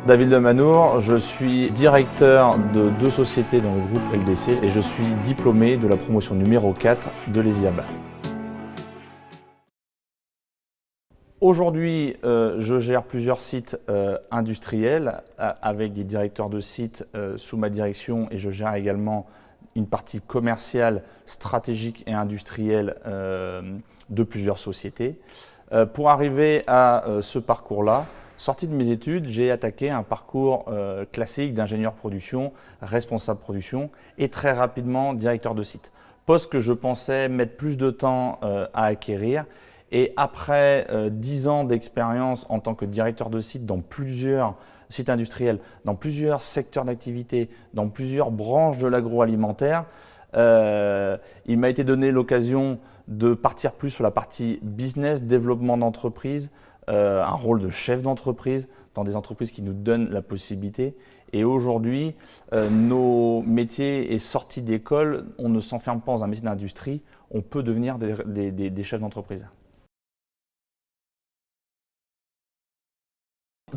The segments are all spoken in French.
David Lemanour, je suis directeur de 2 sociétés dans le groupe LDC et je suis diplômé de la promotion numéro 4 de l'ESIAB. Aujourd'hui, je gère plusieurs sites industriels avec des directeurs de sites sous ma direction et je gère également une partie commerciale, stratégique et industrielle de plusieurs sociétés. Pour arriver à ce parcours-là, sorti de mes études, j'ai attaqué un parcours classique d'ingénieur production, responsable production et très rapidement directeur de site. Poste que je pensais mettre plus de temps à acquérir. Et après 10 ans d'expérience en tant que directeur de site dans plusieurs sites industriels, dans plusieurs secteurs d'activité, dans plusieurs branches de l'agroalimentaire, il m'a été donné l'occasion de partir plus sur la partie business, développement d'entreprise, un rôle de chef d'entreprise dans des entreprises qui nous donnent la possibilité. Et aujourd'hui, nos métiers et sortis d'école, on ne s'enferme pas dans un métier d'industrie, on peut devenir des chefs d'entreprise.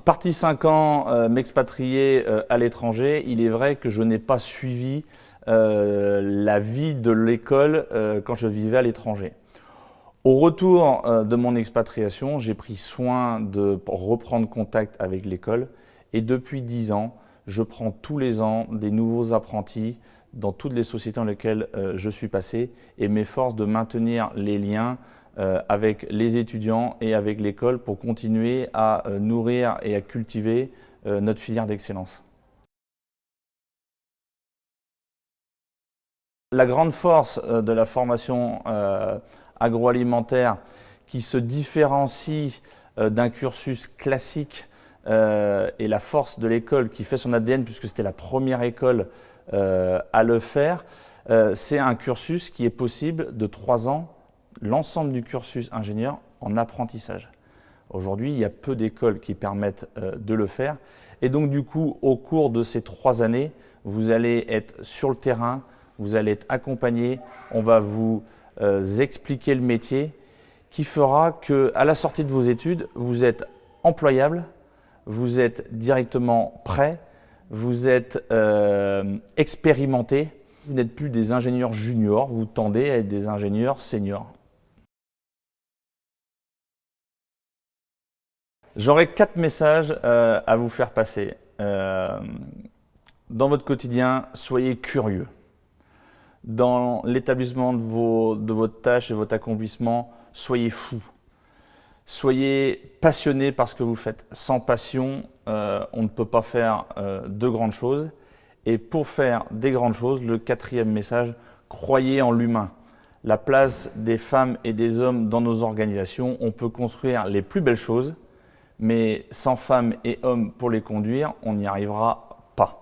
Parti 5 ans, m'expatrier à l'étranger, il est vrai que je n'ai pas suivi la vie de l'école quand je vivais à l'étranger. Au retour de mon expatriation, j'ai pris soin de reprendre contact avec l'école et depuis 10 ans, je prends tous les ans des nouveaux apprentis dans toutes les sociétés dans lesquelles je suis passé et m'efforce de maintenir les liens avec les étudiants et avec l'école pour continuer à nourrir et à cultiver notre filière d'excellence. La grande force de la formation agroalimentaire qui se différencie d'un cursus classique et la force de l'école qui fait son ADN puisque c'était la première école à le faire, c'est un cursus qui est possible de 3 ans, l'ensemble du cursus ingénieur en apprentissage. Aujourd'hui, il y a peu d'écoles qui permettent de le faire et donc du coup, au cours de ces 3 années, vous allez être sur le terrain, vous allez être accompagné, on va vous expliquer le métier qui fera qu'à la sortie de vos études, vous êtes employable, vous êtes directement prêt, vous êtes expérimenté, vous n'êtes plus des ingénieurs juniors, vous tendez à être des ingénieurs seniors. J'aurais 4 messages à vous faire passer. Dans votre quotidien, soyez curieux. Dans l'établissement de votre tâche et votre accomplissement, soyez fou. Soyez passionné par ce que vous faites. Sans passion, on ne peut pas faire de grandes choses. Et pour faire des grandes choses, le 4e message, croyez en l'humain. La place des femmes et des hommes dans nos organisations, on peut construire les plus belles choses, mais sans femmes et hommes pour les conduire, on n'y arrivera pas.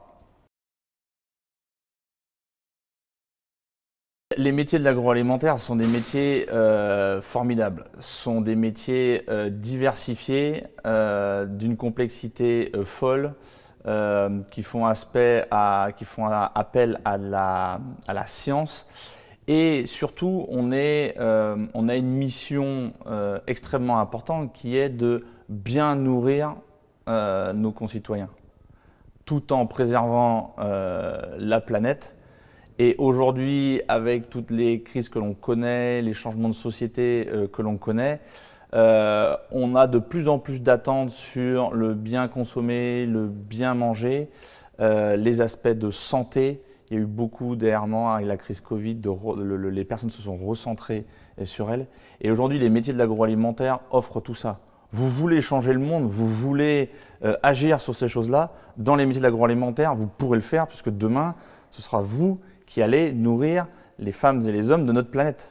Les métiers de l'agroalimentaire sont des métiers formidables, sont des métiers diversifiés, d'une complexité folle, qui font appel à la science. Et surtout, on a une mission extrêmement importante qui est de bien nourrir nos concitoyens, tout en préservant la planète. Et aujourd'hui, avec toutes les crises que l'on connaît, les changements de société que l'on connaît, on a de plus en plus d'attentes sur le bien consommer, le bien manger, les aspects de santé. Il y a eu beaucoup dernièrement avec la crise Covid, les personnes se sont recentrées sur elles. Et aujourd'hui, les métiers de l'agroalimentaire offrent tout ça. Vous voulez changer le monde, vous voulez agir sur ces choses-là, dans les métiers de l'agroalimentaire, vous pourrez le faire puisque demain, ce sera vous qui allez nourrir les femmes et les hommes de notre planète.